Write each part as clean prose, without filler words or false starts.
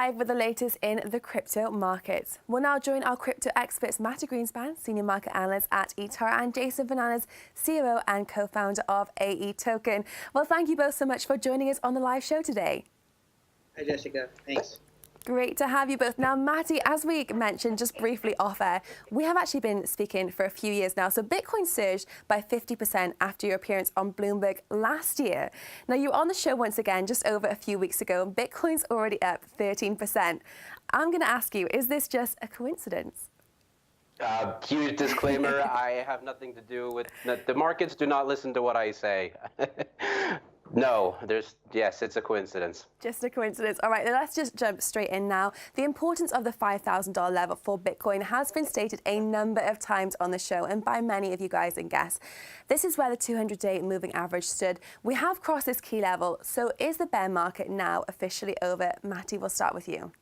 live with the latest in the crypto markets. We'll now join our crypto experts, Mati Greenspan, Senior Market Analyst at eToro, and Jason Fernandez, CEO and co-founder of AE Token. Well, thank you both so much for joining us on the live show today. Hi, Jessica. Thanks. Great to have you both. Now, Mati, as we mentioned just briefly off air, we have actually been speaking for a few years now. So Bitcoin surged by 50% after your appearance on Bloomberg last year. Now, you were on the show once again just over a few weeks ago. Bitcoin's already up 13%. I'm going to ask you, is this just a coincidence? Huge disclaimer, I have nothing to do with, the markets do not listen to what I say. No, yes, it's a coincidence. Just a coincidence. All right, let's just jump straight in now. The importance of the $5,000 level for Bitcoin has been stated a number of times on the show and by many of you guys and guests. This is where the 200-day moving average stood. We have crossed this key level. So is the bear market now officially over? Mati, we'll start with you.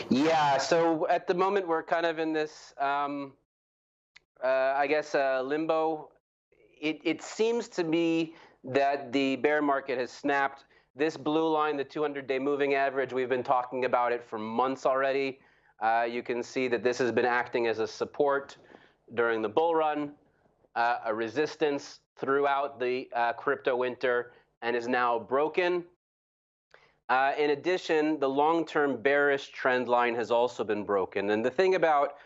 Yeah, so at the moment we're kind of in this, I guess, limbo. It seems to be that the bear market has snapped. This blue line, the 200-day moving average, we've been talking about it for months already. You can see that this has been acting as a support during the bull run, a resistance throughout the crypto winter, and is now broken. In addition, the long-term bearish trend line has also been broken. And the thing about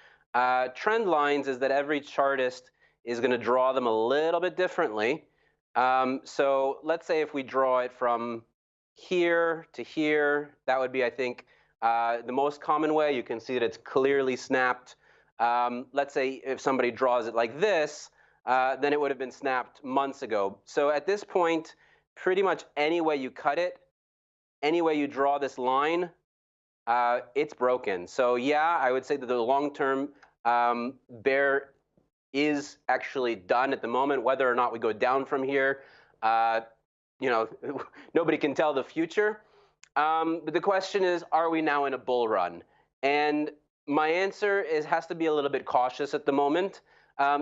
trend lines is that every chartist is going to draw them a little bit differently. So let's say if we draw it from here to here, that would be, I think, the most common way. You can see that it's clearly snapped. Let's say if somebody draws it like this, then it would have been snapped months ago. So at this point, pretty much any way you cut it, any way you draw this line, it's broken. So yeah, I would say that the long-term bear is actually done at the moment. Whether or not we go down from here, nobody can tell the future. But the question is, are we now in a bull run? And my answer has to be a little bit cautious at the moment,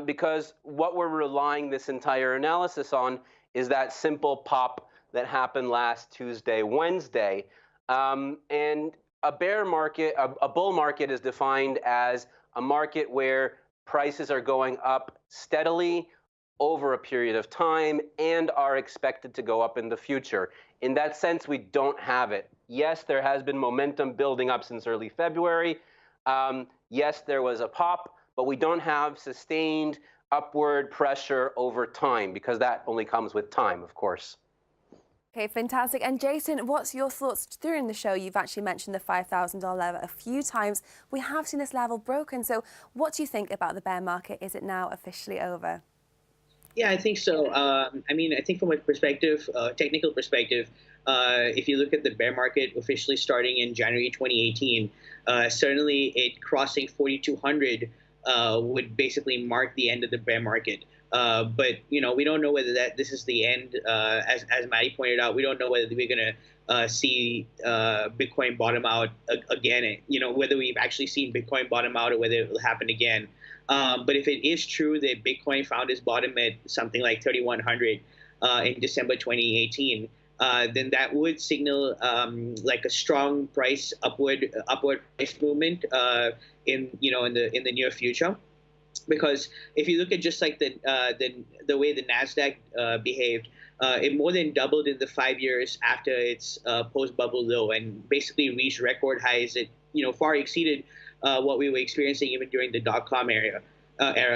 because what we're relying this entire analysis on is that simple pop that happened last Tuesday, Wednesday. And a bear market, a bull market is defined as a market where prices are going up steadily over a period of time and are expected to go up in the future. In that sense, we don't have it. Yes, there has been momentum building up since early February. Yes, there was a pop, but we don't have sustained upward pressure over time, because that only comes with time, of course. Okay, fantastic. And Jason, what's your thoughts during the show? You've actually mentioned the $5,000 level a few times. We have seen this level broken. So what do you think about the bear market? Is it now officially over? Yeah, I think so. I think from a perspective, technical perspective, if you look at the bear market officially starting in January 2018, certainly it crossing 4,200 would basically mark the end of the bear market. But we don't know whether this is the end. As Mati pointed out, we don't know whether we're going to see Bitcoin bottom out again. Whether we've actually seen Bitcoin bottom out or whether it will happen again. But if it is true that Bitcoin found its bottom at something like 3,100 in December 2018, then that would signal like a strong price upward price movement in the near future. Because if you look at just like the way the Nasdaq behaved, it more than doubled in the 5 years after its post-bubble low, and basically reached record highs that far exceeded what we were experiencing even during the dot-com era.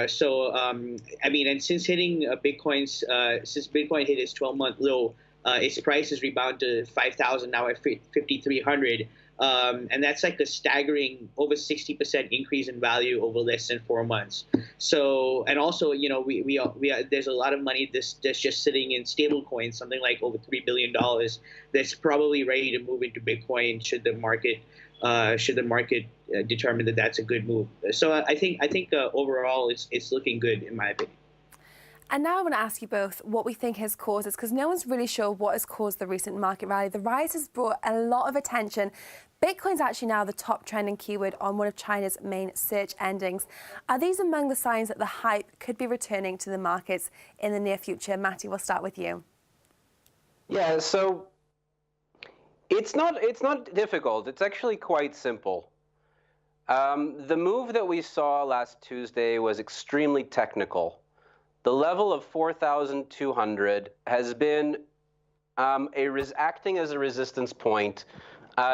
So and since hitting since Bitcoin hit its 12-month low, its price has rebounded to 5,000, now at 5,300. And that's like a staggering over 60% increase in value over less than 4 months. So, and also, there's a lot of money that's just sitting in stable coins, something like over $3 billion, that's probably ready to move into Bitcoin should the market determine that that's a good move. So I think overall it's looking good in my opinion. And now I want to ask you both what we think has caused this, because no one's really sure what has caused the recent market rally. The rise has brought a lot of attention. Bitcoin's actually now the top trending keyword on one of China's main search engines. Are these among the signs that the hype could be returning to the markets in the near future? Mati, we'll start with you. Yeah, so It's not difficult. It's actually quite simple. The move that we saw last Tuesday was extremely technical. The level of 4,200 has been acting as a resistance point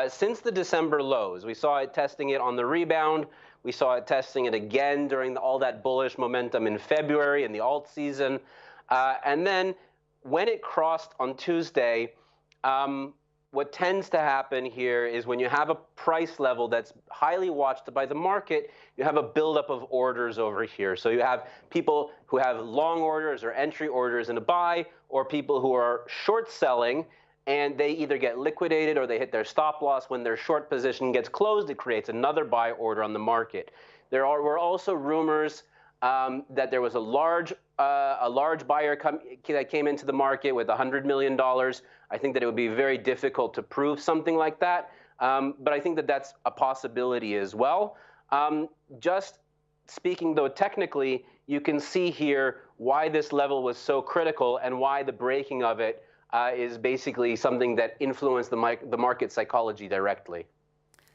since the December lows. We saw it testing it on the rebound. We saw it testing it again during all that bullish momentum in February in the alt season. And then when it crossed on Tuesday, what tends to happen here is when you have a price level that's highly watched by the market, you have a buildup of orders over here. So you have people who have long orders or entry orders in a buy, or people who are short selling, and they either get liquidated or they hit their stop loss. When their short position gets closed, it creates another buy order on the market. Were also rumors that there was a large buyer that came into the market with $100 million. I think that it would be very difficult to prove something like that, but I think that that's a possibility as well. Just speaking, though, technically, you can see here why this level was so critical and why the breaking of it is basically something that influenced the market psychology directly.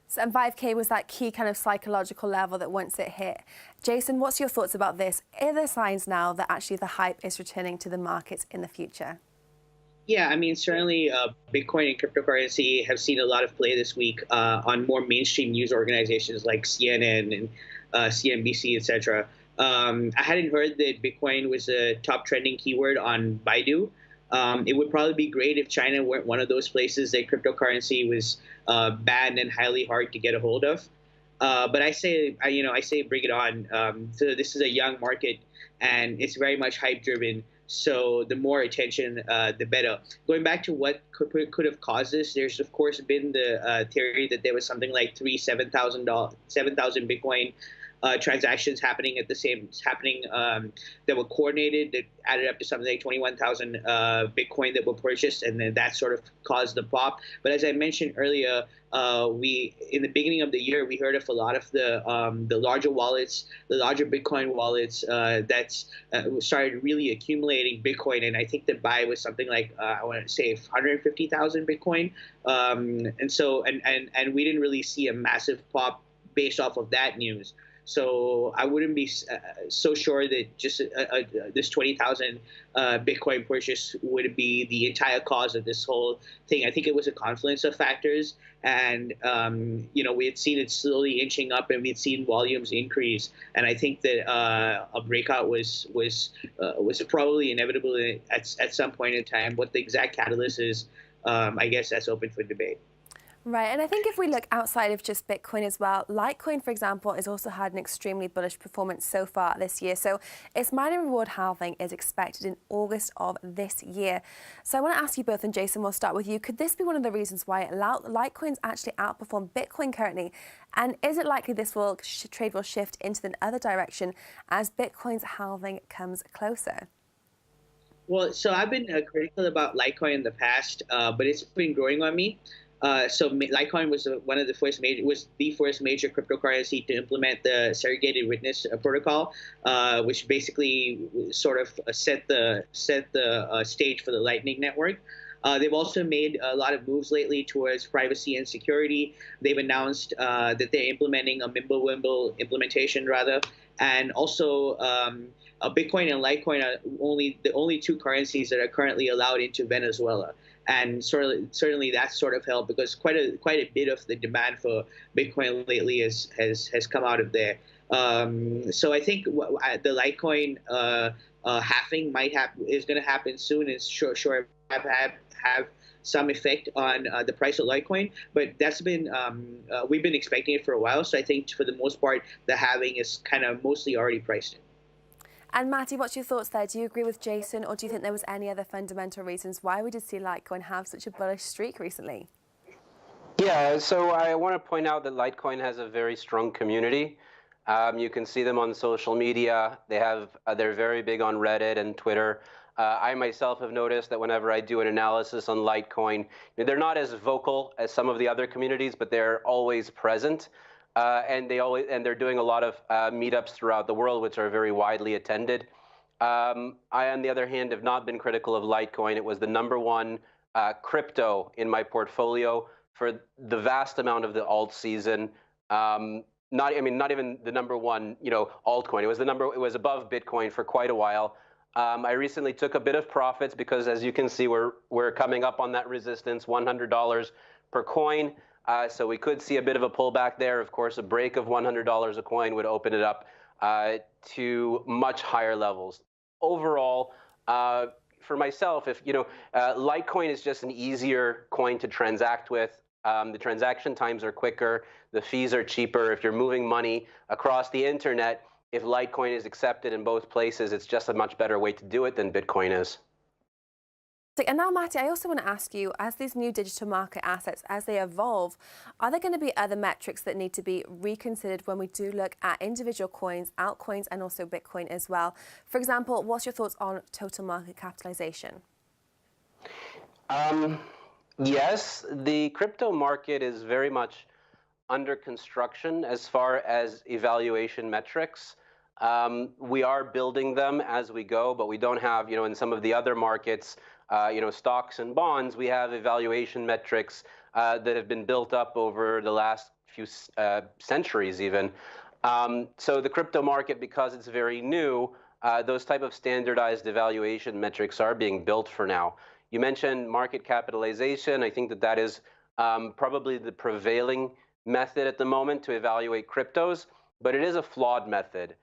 So, and 5K was that key kind of psychological level that once it hit. Jason, what's your thoughts about this? Are there signs now that actually the hype is returning to the markets in the future? Yeah, I mean, certainly Bitcoin and cryptocurrency have seen a lot of play this week on more mainstream news organizations like CNN and CNBC, etc. I hadn't heard that Bitcoin was a top trending keyword on Baidu. It would probably be great if China weren't one of those places that cryptocurrency was banned and highly hard to get a hold of. But I say bring it on. So this is a young market, and it's very much hype driven. So the more attention, the better. Going back to what could have caused this, there's of course been the theory that there was something like 7,000 Bitcoin transactions happening that were coordinated, that added up to something like 21,000 Bitcoin that were purchased, and then that sort of caused the pop. But as I mentioned earlier, we in the beginning of the year we heard of a lot of the larger wallets, the larger Bitcoin wallets that's started really accumulating Bitcoin, and I think the buy was something like I want to say 150,000 Bitcoin, and we didn't really see a massive pop based off of that news. So I wouldn't be so sure that just this 20,000 Bitcoin purchase would be the entire cause of this whole thing. I think it was a confluence of factors, and we had seen it slowly inching up, and we'd seen volumes increase. And I think that a breakout was probably inevitable at some point in time. What the exact catalyst is, I guess that's open for debate. Right, and I think if we look outside of just Bitcoin as well, Litecoin, for example, has also had an extremely bullish performance so far this year. So its mining reward halving is expected in August of this year. So I want to ask you both, and Jason, we'll start with you. Could this be one of the reasons why Litecoin's actually outperform Bitcoin currently? And is it likely this trade will shift into the other direction as Bitcoin's halving comes closer? Well, so I've been critical about Litecoin in the past, but it's been growing on me. So Litecoin was the first major cryptocurrency to implement the segregated witness protocol, which basically sort of set the stage for the Lightning Network. They've also made a lot of moves lately towards privacy and security. They've announced that they're implementing a Mimblewimble implementation, rather, and also Bitcoin and Litecoin are the only two currencies that are currently allowed into Venezuela. And certainly that's sort of helped because quite a bit of the demand for Bitcoin lately has come out of there. So I think the Litecoin halving is going to happen soon, and sure have some effect on the price of Litecoin. But that's been we've been expecting it for a while. So I think for the most part, the halving is kind of mostly already priced in. And Matty, what's your thoughts there? Do you agree with Jason, or do you think there was any other fundamental reasons why we did see Litecoin have such a bullish streak recently? Yeah, so I want to point out that Litecoin has a very strong community. You can see them on social media. They're very big on Reddit and Twitter. I myself have noticed that whenever I do an analysis on Litecoin, they're not as vocal as some of the other communities, but they're always present. And they're doing a lot of meetups throughout the world, which are very widely attended. I, on the other hand, have not been critical of Litecoin. It was the #1 crypto in my portfolio for the vast amount of the alt season. Not even the number one, altcoin. It was above Bitcoin for quite a while. I recently took a bit of profits because, as you can see, we're coming up on that resistance, $100 per coin. So we could see a bit of a pullback there. Of course, a break of $100 a coin would open it up to much higher levels. Overall, for myself, if Litecoin is just an easier coin to transact with. The transaction times are quicker. The fees are cheaper. If you're moving money across the internet, if Litecoin is accepted in both places, it's just a much better way to do it than Bitcoin is. And now, Matti, I also want to ask you, as these new digital market assets, as they evolve, are there going to be other metrics that need to be reconsidered when we do look at individual coins, altcoins, and also Bitcoin as well? For example, what's your thoughts on total market capitalization? Yes, the crypto market is very much under construction as far as evaluation metrics. We are building them as we go, but we don't have, in some of the other markets, stocks and bonds, we have evaluation metrics that have been built up over the last few centuries even. So the crypto market, because it's very new, those type of standardized evaluation metrics are being built for now. You mentioned market capitalization. I think that is probably the prevailing method at the moment to evaluate cryptos, but it is a flawed method.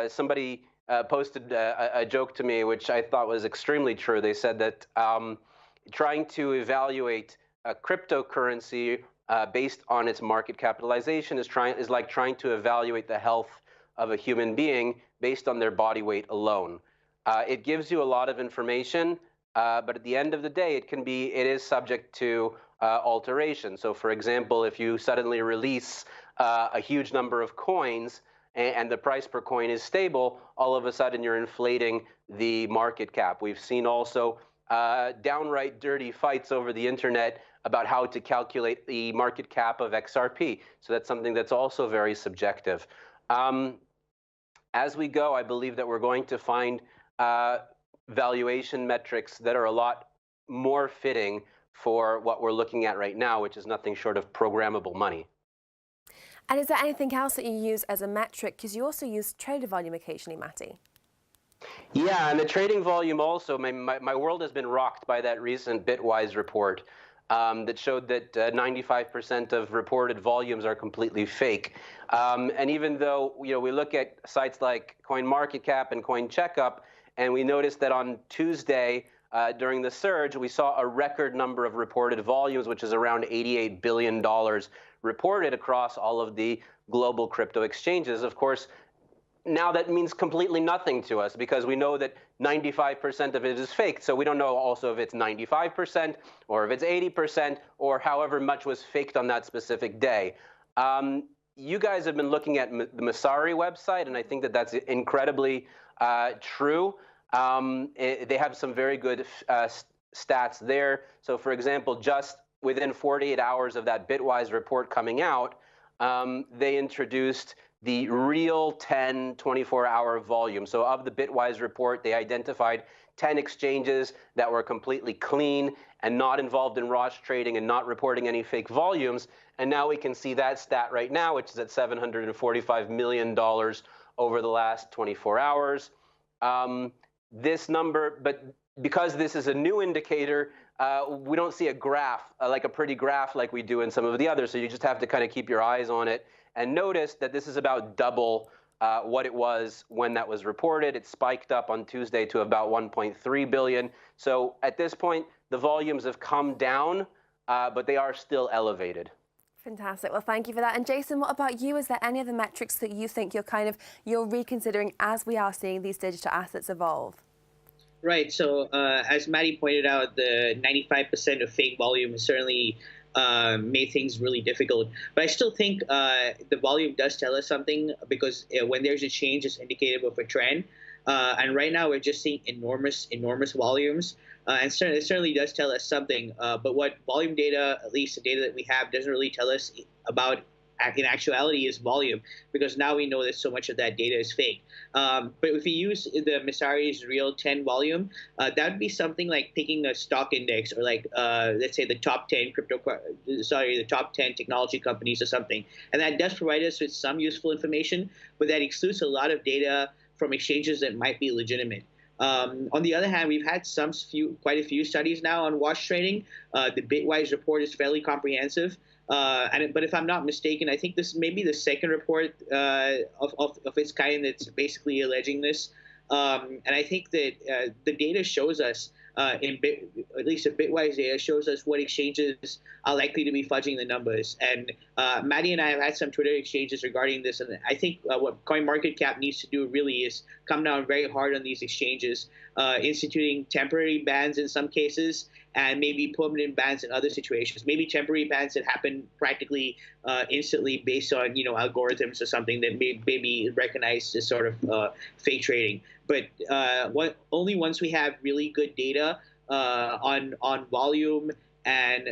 Somebody posted a joke to me, which I thought was extremely true. They said that trying to evaluate a cryptocurrency based on its market capitalization is like trying to evaluate the health of a human being based on their body weight alone. It gives you a lot of information, but at the end of the day, it is subject to alteration. So, for example, if you suddenly release a huge number of coins and the price per coin is stable, all of a sudden you're inflating the market cap. We've seen also downright dirty fights over the internet about how to calculate the market cap of XRP. So that's something that's also very subjective. As we go, I believe that we're going to find valuation metrics that are a lot more fitting for what we're looking at right now, which is nothing short of programmable money. And is there anything else that you use as a metric? Because you also use trader volume occasionally, Matti. Yeah, and the trading volume also, my world has been rocked by that recent Bitwise report that showed that 95% of reported volumes are completely fake. And even though we look at sites like CoinMarketCap and CoinCheckup, and we noticed that on Tuesday, during the surge, we saw a record number of reported volumes, which is around $88 billion reported across all of the global crypto exchanges. Of course, now that means completely nothing to us because we know that 95% of it is fake. So we don't know also if it's 95% or if it's 80% or however much was faked on that specific day. You guys have been looking at the Messari website, and I think that that's incredibly true. They have some very good stats there. So, for example, just within 48 hours of that Bitwise report coming out, they introduced the real 10 24-hour volume. So of the Bitwise report, they identified 10 exchanges that were completely clean and not involved in Rosh trading and not reporting any fake volumes. And now we can see that stat right now, which is at $745 million over the last 24 hours. This number, but because this is a new indicator, we don't see a graph, like a pretty graph like we do in some of the others. So you just have to kind of keep your eyes on it and notice that this is about double what it was when that was reported. It spiked up on Tuesday to about 1.3 billion. So at this point, the volumes have come down, but they are still elevated. Fantastic. Well, thank you for that. And Jason, what about you? Is there any other metrics that you think you're reconsidering as we are seeing these digital assets evolve? Right. So as Matti pointed out, the 95% of fake volume has certainly made things really difficult. But I still think the volume does tell us something because when there's a change, it's indicative of a trend. And right now, we're just seeing enormous volumes. And it certainly does tell us something. But what volume data, at least the data that we have, doesn't really tell us about in actuality is volume, because now we know that so much of that data is fake. But if we use the Messari's real 10 volume, that would be something like picking a stock index, or like let's say the top 10 the top 10 technology companies or something. And that does provide us with some useful information, but that excludes a lot of data from exchanges that might be legitimate. On the other hand, we've had quite a few studies now on wash trading. The Bitwise report is fairly comprehensive. But if I'm not mistaken, I think this may be the second report of its kind that's basically alleging this. And I think that the data shows us, at least the Bitwise data shows us what exchanges are likely to be fudging the numbers. And Maddie and I have had some Twitter exchanges regarding this. And I think what CoinMarketCap needs to do really is come down very hard on these exchanges, instituting temporary bans in some cases, and maybe permanent bans in other situations. Maybe temporary bans that happen practically instantly based on algorithms or something that may be recognized as sort of fake trading. But only once we have really good data on volume and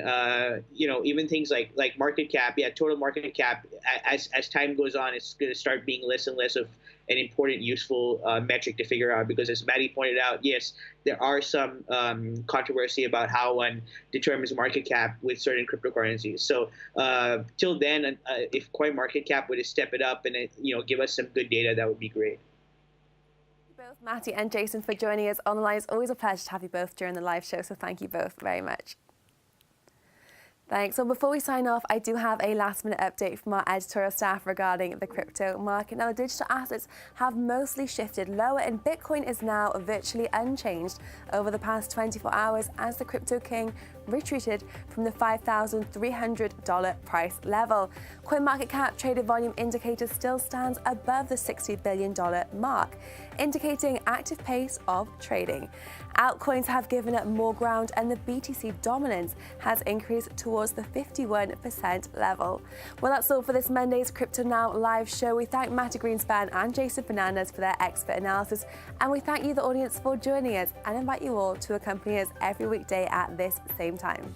even things like market cap, total market cap, as time goes on, it's going to start being less and less of an important, useful metric to figure out, because as Maddie pointed out, yes, there are some controversy about how one determines market cap with certain cryptocurrencies. So till then, if CoinMarketCap were to step it up and give us some good data, that would be great. Both Matty and Jason for joining us on the line. It's always a pleasure to have you both during the live show, so thank you both very much. Thanks. Well, before we sign off, I do have a last-minute update from our editorial staff regarding the crypto market. Now, the digital assets have mostly shifted lower, and Bitcoin is now virtually unchanged over the past 24 hours as the crypto king retreated from the $5,300 price level. CoinMarketCap traded volume indicator still stands above the $60 billion mark, indicating active pace of trading. Altcoins have given up more ground, and the BTC dominance has increased towards the 51% level. Well, that's all for this Monday's Crypto Now live show. We thank Matty Greenspan and Jason Fernandez for their expert analysis, and we thank you, the audience, for joining us, and invite you all to accompany us every weekday at this same time.